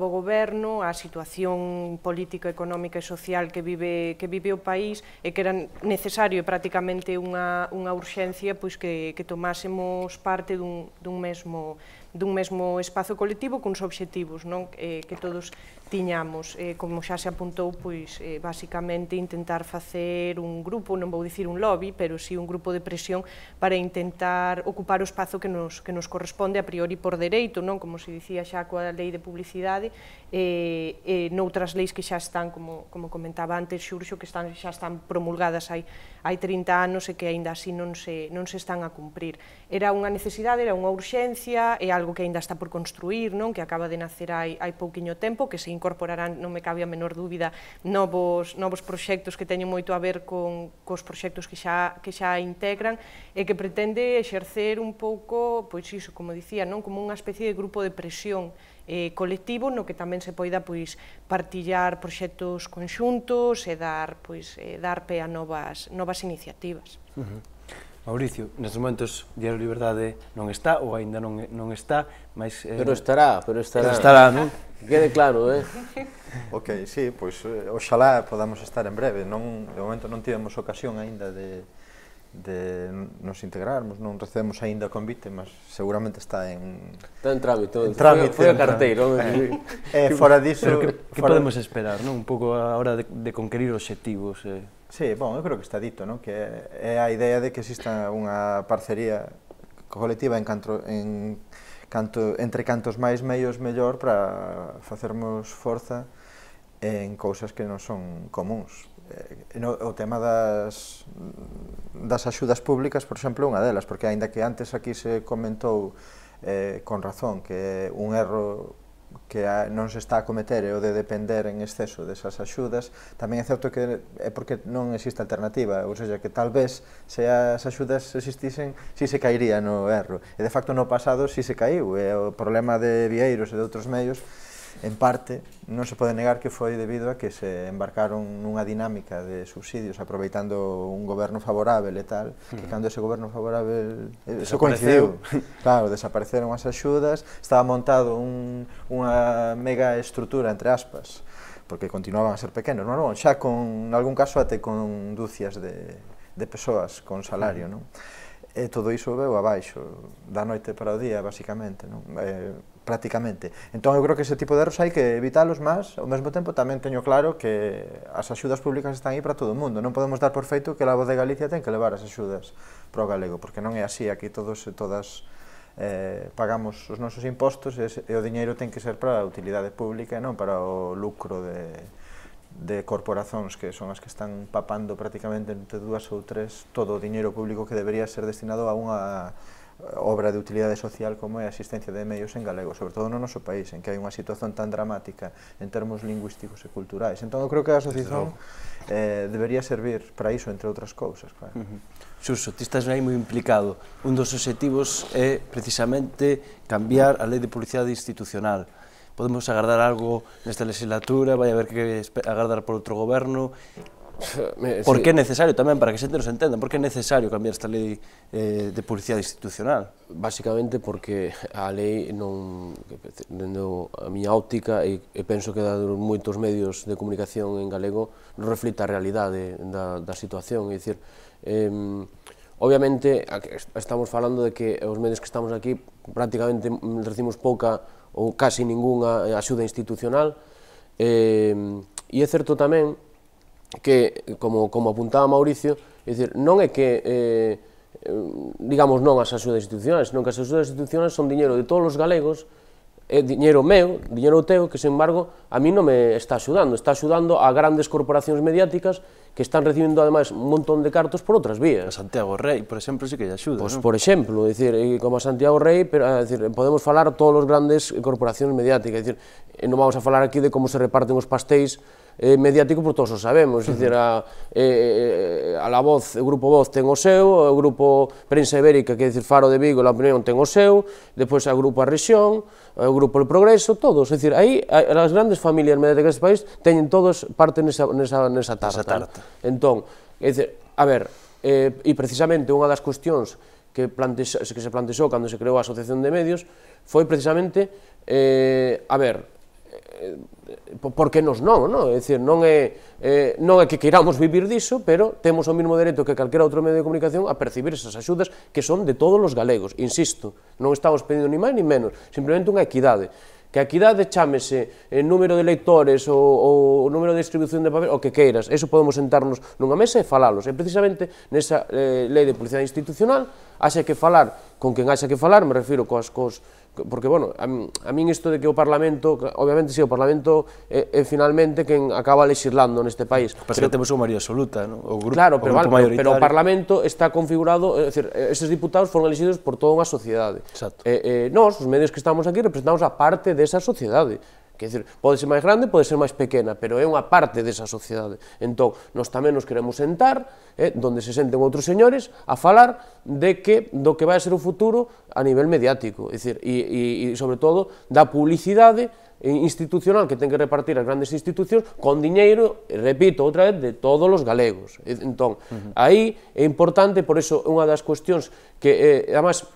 [SPEAKER 2] o goberno, a situación política, económica e social que vive o país, e que era necesario prácticamente unha urxencia que tomásemos parte dun mesmo espazo colectivo cuns obxectivos que todos tiñamos, como xa se apuntou, basicamente intentar facer un grupo, non vou dicir un lobby, pero sí un grupo de presión para intentar ocupar o espazo que nos corresponde a priori por dereito, como se dicía xa coa lei de publicidade, e noutras leis que xa están, como comentaba antes Xurxo, que xa están promulgadas hai 30 anos e que aínda así non se están a cumprir. Era unha necesidade, era unha urxencia, é algo que aínda está por construir, que acaba de nacer hai pouquiño tempo, que se incorporarán, non me cabe a menor dúbida, novos proxectos que teñen moito a ver cos proxectos que xa integran e que pretende exercer un pouco, pois iso, como dicía, como unha especie de grupo de presión colectivo no que tamén se poida partillar proxectos conxuntos e dar pé a novas iniciativas.
[SPEAKER 1] Mauricio, nestes momentos Diario Liberdade non está, ou aínda non está, mas...
[SPEAKER 7] Pero estará,
[SPEAKER 1] non?
[SPEAKER 7] Quede claro,
[SPEAKER 6] Ok, sí, pois oxalá podamos estar en breve. De momento non tivemos ocasión aínda de nos integrarmos, non recebemos aínda convite, mas seguramente está en
[SPEAKER 7] trámite, foi a carteiro.
[SPEAKER 6] Fora diso...
[SPEAKER 1] Que podemos esperar, un pouco a hora de conquerir obxectivos?
[SPEAKER 6] Sí, eu creo que está dito, que é a idea de que exista unha parcería colectiva entre cantos máis medios mellor para facermos forza en cousas que non son comuns. O tema das axudas públicas, por exemplo, é unha delas, porque aínda que antes aquí se comentou con razón que un erro que non se está a cometer é o de depender en exceso desas axudas, tamén é certo que é porque non existe alternativa, ou seja, que tal vez se as axudas existisen, si se caería no erro, e de facto no pasado si se caiu, e o problema de Vieiros e de outros medios, en parte, non se pode negar que foi debido a que se embarcaron nunha dinámica de subsidios aproveitando un goberno favorável e tal, que cando ese goberno favorável coincidiu, claro, desapareceron as axudas, estaba montado unha mega estrutura, entre aspas, porque continuaban a ser pequenos, xa con, en algún caso, até con dúcias de persoas con salario, e todo iso veu abaixo, da noite para o día, basicamente, prácticamente. Entón, eu creo que ese tipo de erros hai que evitalos, mas, ao mesmo tempo, tamén teño claro que as axudas públicas están aí para todo o mundo. Non podemos dar por feito que a Voz de Galicia ten que levar as axudas para o galego, porque non é así. Aquí todos e todas pagamos os nosos impostos e o diñeiro ten que ser para a utilidade pública e non para o lucro de corporacións que son as que están papando prácticamente entre 2 ou 3 todo o diñeiro público que debería ser destinado a unha obra de utilidade social como é a asistencia de medios en galego, sobre todo no noso país, en que hai unha situación tan dramática en termos lingüísticos e culturais. Entón, eu creo que a asociación debería servir para iso, entre outras cousas.
[SPEAKER 1] Xurxo, ti estás aí moi implicado. Un dos obxectivos é precisamente cambiar a lei de publicidade institucional. Podemos agardar algo nesta legislatura, vai haber que agardar por outro goberno. Por que é necesario tamén, para que a xente nos entenda, por que é necesario cambiar esta lei de publicidade institucional?
[SPEAKER 7] Basicamente porque a lei non, dentro a miña óptica, e penso que da moitos medios de comunicación en galego, non reflite a realidade da situación, é dicir, obviamente estamos falando de que os medios que estamos aquí prácticamente recibimos pouca ou casi ningunha axuda institucional, e é certo tamén que, como apuntaba Mauricio, é dicir, non é que digamos non as axudas institucionais, senón que as axudas institucionais son diñeiro de todos os galegos, é diñeiro meu, diñeiro teu, que, sen embargo, a mí non me está axudando a grandes corporacións mediáticas que están recibindo, ademais, un montón de cartos por outras vías.
[SPEAKER 1] A Santiago Rey, por exemplo, sí que lle axuda, non?
[SPEAKER 7] Por exemplo, como a Santiago Rey, podemos falar todos os grandes corporacións mediáticas, non vamos a falar aquí de como se reparten os pastéis mediático, por todos o sabemos, é dicir, a La Voz, o Grupo Voz ten o seu, o Grupo Prensa Ibérica, que é dicir Faro de Vigo, La Opinión ten o seu, depois o Grupo A Rexión, o Grupo El Progreso, todos, é dicir, aí as grandes familias mediáticas deste país teñen todos parte nesa tarta. Entón, é dicir, a ver, e precisamente unha das cuestións que se plantexou cando se creou a Asociación de Medios foi precisamente, a ver, por que nos non, é dicir, non é que queiramos vivir diso, pero temos o mesmo dereito que calquera outro medio de comunicación a percibir esas axudas que son de todos os galegos, insisto, non estamos pedindo ni máis ni menos, simplemente unha equidade. Que a equidade chámese número de leitores ou número de distribución de papel, o que queiras, eso podemos sentarnos nunha mesa e falalos, e precisamente nesa lei de publicidade institucional haxa que falar con quen haxa que falar, me refiro porque, bueno, a min isto de que o Parlamento, obviamente, si, o Parlamento é finalmente quen acaba legislando neste país.
[SPEAKER 1] Pero temos unha maioría absoluta, non?
[SPEAKER 7] Claro, pero o Parlamento está configurado, é dicir, estes diputados foron elegidos por toda unha sociedade.
[SPEAKER 1] Exacto.
[SPEAKER 7] Nós, os medios que estamos aquí, representamos a parte desa sociedade. Quer dizer, pode ser máis grande, pode ser máis pequena, pero é unha parte desa sociedade. Entón, nós tamén nos queremos sentar, donde se senten outros señores, a falar do que vai ser o futuro a nivel mediático, é dicir, e sobre todo, da publicidade institucional que ten que repartir as grandes institucións con diñeiro, repito outra vez, de todos os galegos. Entón, aí é importante, por iso, unha das cuestións que, además,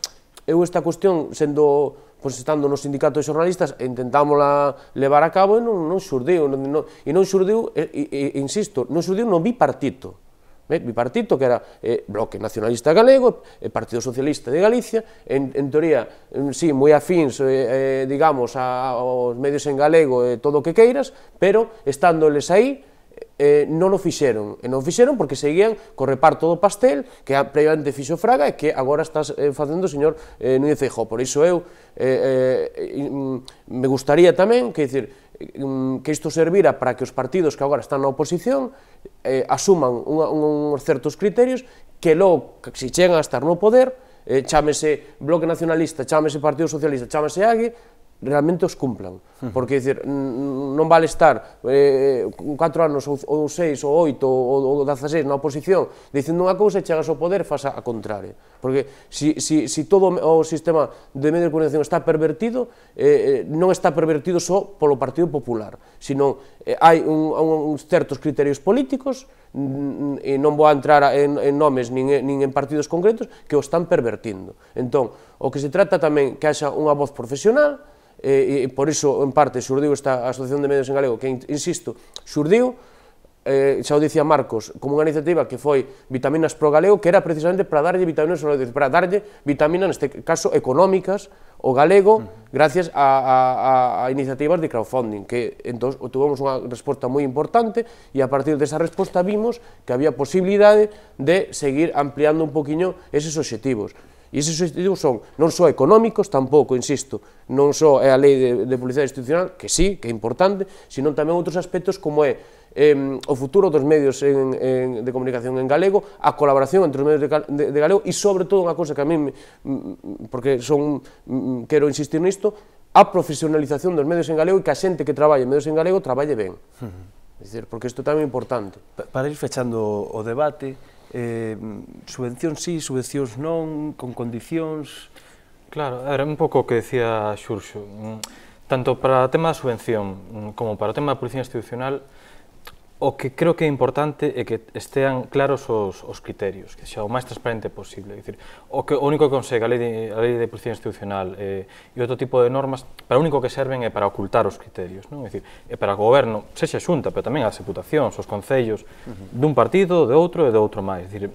[SPEAKER 7] eu esta cuestión, estando no sindicato de xornalistas, intentámola levar a cabo e non xurdiu, insisto, non xurdiu no bipartito, bipartito que era Bloque Nacionalista Galego, Partido Socialista de Galicia, en teoría, sí, moi afíns, digamos, aos medios en galego e todo o que queiras, pero estando eles aí, non o fixeron, e non o fixeron porque seguían co reparto do pastel que previamente fixo Fraga e que agora está facendo o señor Núñez Feijóo. Por iso eu me gustaría tamén que isto servira para que os partidos que agora están na oposición asuman uns certos criterios que logo, se chegan a estar no poder, chámese Bloque Nacionalista, chámese Partido Socialista, chámese AGUE, realmente os cumplan, porque non vale estar 4 anos ou 6 ou 8 ou 16 na oposición dicindo unha cousa e chegas ao poder e faz a contraria, porque se todo o sistema de medio de comunicación está pervertido, non está pervertido só polo Partido Popular, sino hai uns certos criterios políticos, e non vou a entrar en nomes nin en partidos concretos, que o están pervertindo. Entón, o que se trata tamén que haxa unha voz profesional, e por iso, en parte, xurdiu esta Asociación de Medios en Galego, que, insisto, xurdiu, xa o dicía Marcos, como unha iniciativa que foi Vitaminas pro Galego, que era precisamente para darlle vitaminas, neste caso, económicas, ao galego, gracias a iniciativas de crowdfunding, que entón tuvemos unha resposta moi importante, e a partir desa resposta vimos que había posibilidade de seguir ampliando un poquinho eses obxectivos. E eses obxectivos son non só económicos, tampouco, insisto, non só é a lei de publicidade institucional, que sí, que é importante, sino tamén outros aspectos como é o futuro dos medios de comunicación en galego, a colaboración entre os medios de galego e, sobre todo, unha cousa que a mí, porque quero insistir nisto, a profesionalización dos medios en galego e que a xente que traballa en medios en galego traballe ben. É dicir, porque isto tamén é importante.
[SPEAKER 1] Para ir fechando o debate, subvencións sí, subvencións non, con condicións...
[SPEAKER 5] Claro, era un pouco o que decía Xurxo. tanto para o tema da subvención como para o tema da publicidade institucional, o que creo que é importante é que estean claros os criterios, que xa o máis transparente posible. Dicir, o único que consegue a lei de publicidade institucional e outro tipo de normas, para o único que serven é para ocultar os criterios, non? É dicir, é para o goberno, sexa xunta, pero tamén as deputacións, os concellos, dun partido, de outro e de outro máis. Dicir,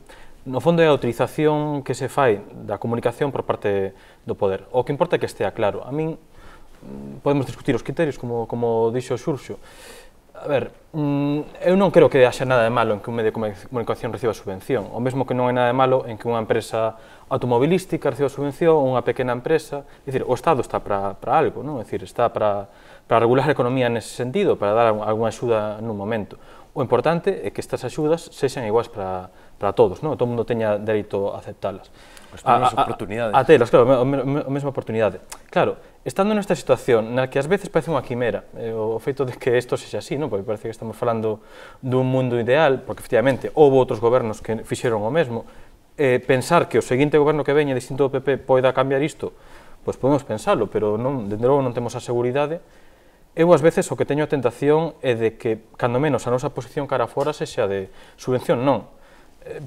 [SPEAKER 5] no fondo é a utilización que se fai da comunicación por parte do poder. O que importa é que estea claro. A min, podemos discutir os criterios, como dixo Xurxo. A ver, eu non creo que haxa nada de malo en que un medio de comunicación reciba subvención, o mesmo que non hai nada de malo en que unha empresa automobilística reciba subvención ou unha pequena empresa. É dicir, o Estado está para algo, non? É dicir, está para regular a economía nese sentido, para dar algunha axuda nun momento. O importante é que estas axudas sexan iguais para todos, non? Todo mundo teña dereito a aceptalas.
[SPEAKER 1] As mesmas oportunidades.
[SPEAKER 5] A telas, claro, a mesma oportunidade. Claro, estando nesta situación na que ás veces parece unha quimera, o feito de que isto sexa así, non? Porque parece que estamos falando dun mundo ideal, porque efectivamente houve outros gobernos que fixeron o mesmo, pensar que o seguinte goberno que veña distinto do PP poida cambiar isto, pois podemos pensalo, pero dende logo non temos a seguridade. Eu, ás veces, o que teño a tentación é de que, cando menos, a nosa posición cara fora sexa de subvención non.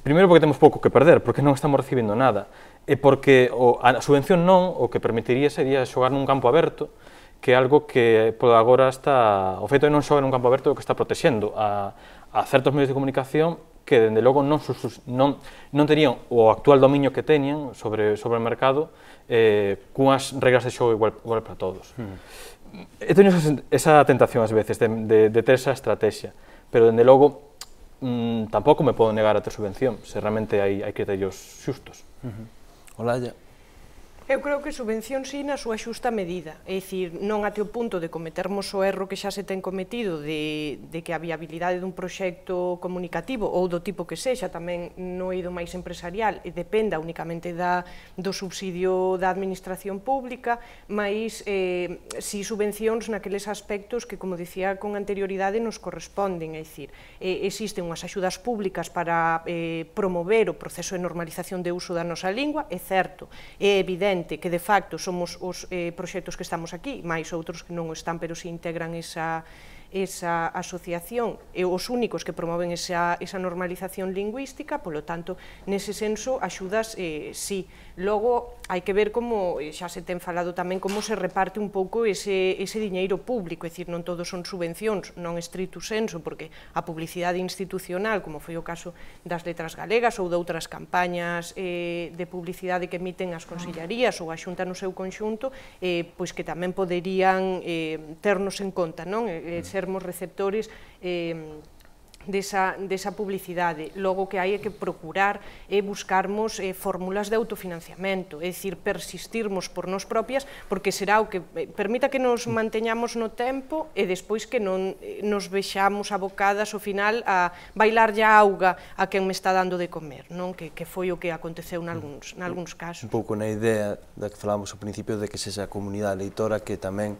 [SPEAKER 5] Primeiro porque temos pouco que perder, porque non estamos recibindo nada, e porque a subvención non, o que permitiría sería xogar nun campo aberto, que é algo que, por agora, o feito de non xogar nun campo aberto é o que está protexendo a certos medios de comunicación que, dende logo, non terían o actual dominio que teñen sobre o mercado cunhas regras de xogo igual para todos. Eu teño esa tentación, ás veces, de ter esa estrategia, pero, dende logo, tampouco me podo negar a ter subvención, se realmente hai criterios xustos.
[SPEAKER 1] Olalla.
[SPEAKER 2] Eu creo que subvención sí na súa xusta medida, é dicir, non até o punto de cometermos o erro que xa se ten cometido de que a viabilidade dun proxecto comunicativo ou do tipo que sexa, tamén no eido máis empresarial, dependa únicamente do subsidio da administración pública, mas si subvencións naqueles aspectos que, como dicía con anterioridade, nos corresponden, é dicir, existen unhas axudas públicas para promover o proceso de normalización de uso da nosa lingua, é certo, é evidente que de facto somos os proxectos que estamos aquí, máis outros que non o están, pero se integran esa asociación, e os únicos que promoven esa normalización lingüística, polo tanto, nese senso, axudas sí. Logo, hai que ver como, xa se ten falado tamén, como se reparte un pouco ese diñeiro público, é dicir, non todos son subvencións, non estricto senso, porque a publicidade institucional, como foi o caso das Letras Galegas ou de outras campañas de publicidade que emiten as consellerías ou a Xunta no seu conxunto, pois que tamén poderían ternos en conta, non? Sermos receptores desa publicidade. Logo, que hai é que procurar buscarmos fórmulas de autofinanciamento, é dicir, persistirmos por nós propias, porque será o que permita que nos manteñamos no tempo e despois que non nos vexamos abocadas ao final a bailar a auga a quen me está dando de comer, non? Que foi o que aconteceu nalgúns casos.
[SPEAKER 1] Un pouco na idea da que falamos ao principio de que sexa a comunidade leitora que tamén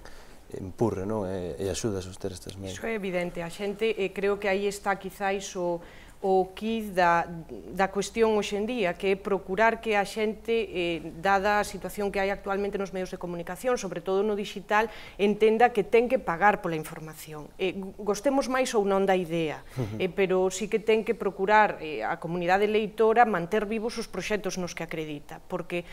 [SPEAKER 1] empurre, non? E axuda a soster estes medios.
[SPEAKER 2] Iso é evidente, a xente, creo que aí está quizáis o quid da cuestión hoxe en día, que é procurar que a xente, dada a situación que hai actualmente nos medios de comunicación, sobre todo no digital, entenda que ten que pagar pola información. Gostemos máis ou non da idea, pero sí que ten que procurar a comunidade leitora manter vivos os proxectos nos que acredita, porque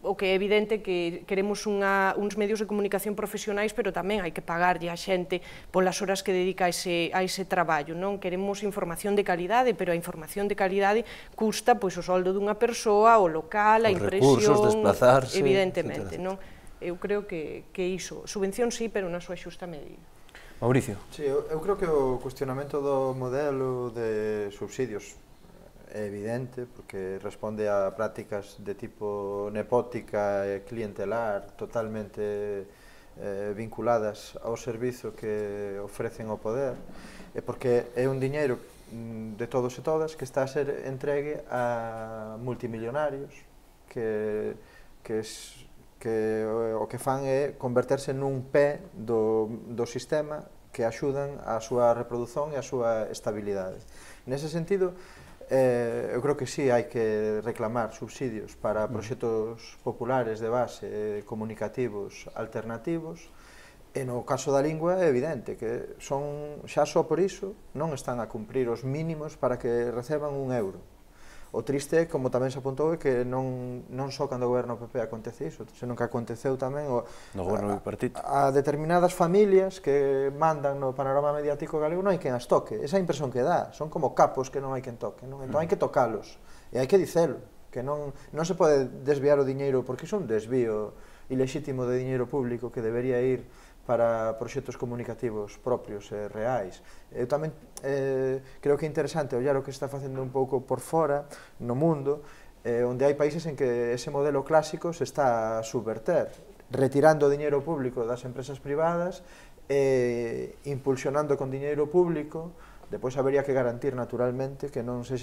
[SPEAKER 2] o que é evidente que queremos uns medios de comunicación profesionais, pero tamén hai que pagarlle a xente polas horas que dedica a ese traballo, non? Queremos información de calidade, pero a información de calidade custa pois o soldo dunha persoa, o local, a impresión,
[SPEAKER 1] recursos, desplazarse,
[SPEAKER 2] evidentemente, non? Eu creo que iso, subvención sí, pero na súa xusta medida.
[SPEAKER 1] Mauricio.
[SPEAKER 6] Sí, eu creo que o cuestionamento do modelo de subsidios é evidente, porque responde a prácticas de tipo nepótica e clientelar totalmente vinculadas ao servizo que ofrecen ao poder, e porque é un diñeiro de todos e todas que está a ser entregue a multimillonarios que o que fan é converterse nun pé do sistema que axudan a súa reprodución e a súa estabilidade. Nese sentido, eu creo que sí hai que reclamar subsidios para proxectos populares de base comunicativos alternativos, E no caso da lingua é evidente que xa só por iso non están a cumprir os mínimos para que receban €1. O triste, como tamén se apuntou, é que non só cando o goberno PP acontece iso, senón que aconteceu tamén
[SPEAKER 1] no goberno bipartito.
[SPEAKER 6] A determinadas familias que mandan no panorama mediático galego non hai quen as toque. Esa impresión que dá, son como capos que non hai quen toque, non? Entón hai que tocalos, e hai que dicelo, que non se pode desviar o diñeiro, porque iso é un desvío ilexítimo de diñeiro público que debería ir para proxectos comunicativos propios e reais. Eu tamén creo que é interesante ollar o que está facendo un pouco por fora no mundo, onde hai países en que ese modelo clásico se está a subverter, retirando o diñeiro público das empresas privadas e impulsionando con diñeiro público. Depois habería que garantir naturalmente que non se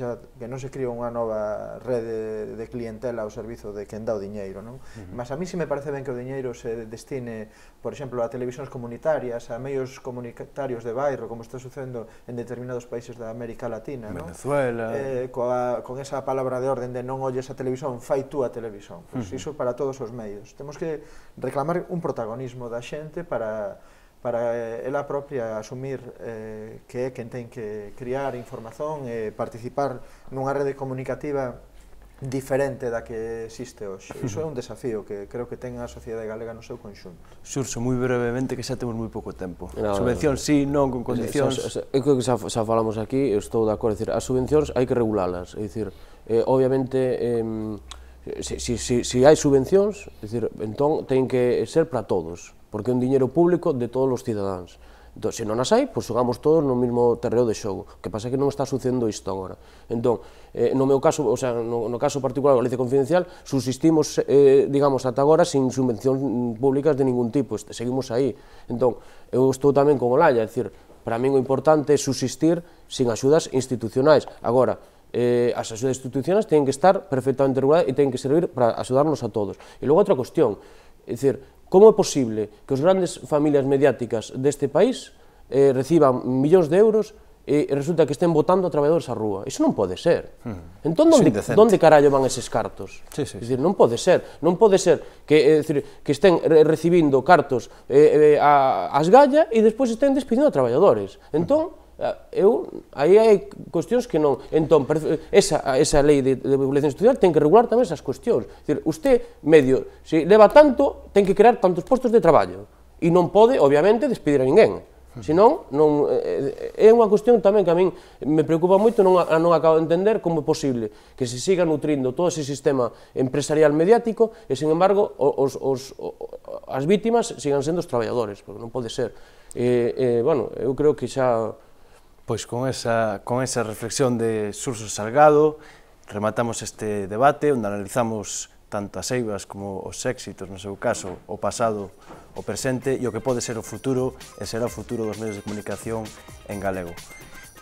[SPEAKER 6] cría unha nova rede de clientela ao servizo de quen dá o diñeiro, non? Mas a mí si me parece ben que o diñeiro se destine, por exemplo, a televisións comunitarias, a medios comunitarios de bairro, como está sucedendo en determinados países da América Latina, non?
[SPEAKER 1] Venezuela...
[SPEAKER 6] Con esa palabra de orden de non olles a televisión, fai tú a televisión. Pois iso para todos os medios. Temos que reclamar un protagonismo da xente para ela propia asumir que é quen ten que criar información e participar nunha rede comunicativa diferente da que existe hoxe. Iso é un desafío que creo que ten a sociedade galega no seu conxunto.
[SPEAKER 1] Xurxo, moi brevemente, que xa temos moi pouco tempo. Subvencións sí, non, con condicións...
[SPEAKER 7] Eu creo que xa falamos aquí, estou de acordo, as subvencións hai que regulalas, é dicir, obviamente, se hai subvencións, entón ten que ser para todos, porque é un diñeiro público de todos os cidadáns. Entón, se non as hai, pois xogamos todos no mesmo terreo de xogo. O que pasa é que non está sucedendo isto agora. Entón, no meu caso, o sea, no caso particular da Galicia Confidencial, subsistimos, digamos, ata agora sin subvencións públicas de ningún tipo, seguimos aí. Entón, eu estou tamén con Olalla, é dicir, para min o importante é subsistir sin axudas institucionais. Agora, as axudas institucionais teñen que estar perfectamente reguladas e teñen que servir para axudarnos a todos. E logo outra cuestión, é dicir, como é posible que as grandes familias mediáticas deste país reciban millóns de euros e resulta que estén votando a traballadores á rúa? Iso non pode ser. Entón, onde carallo van eses cartos? É dicir, non pode ser. Non pode ser que estén recibindo cartos ás galla e despois estén despedindo a traballadores. Entón, aí hai cuestións que non... Entón, esa lei de publicación institucional ten que regular tamén esas cuestións. É dicir, usted, medio, se leva tanto, ten que crear tantos postos de traballo. E non pode, obviamente, despedir a ninguén. Senón, é unha cuestión tamén que a min me preocupa moito, non acabo de entender como é posible que se siga nutrindo todo ese sistema empresarial mediático e, sin embargo, as vítimas sigan sendo os traballadores, porque non pode ser. Bueno, eu creo que xa...
[SPEAKER 1] Pois con esa reflexión de Xurxo Salgado rematamos este debate onde analizamos tanto as eivas como os éxitos, no seu caso, o pasado, o presente e o que pode ser o futuro e será o futuro dos medios de comunicación en galego.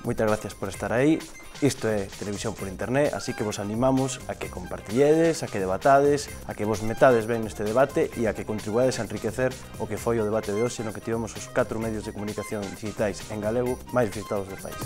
[SPEAKER 1] Moitas gracias por estar aí. Isto é Televisión por Internet, así que vos animamos a que compartilledes, a que debatades, a que vos metades ben neste debate e a que contribuades a enriquecer o que foi o debate de hoxe no que tivemos os 4 medios de comunicación digitais en galego máis visitados do país.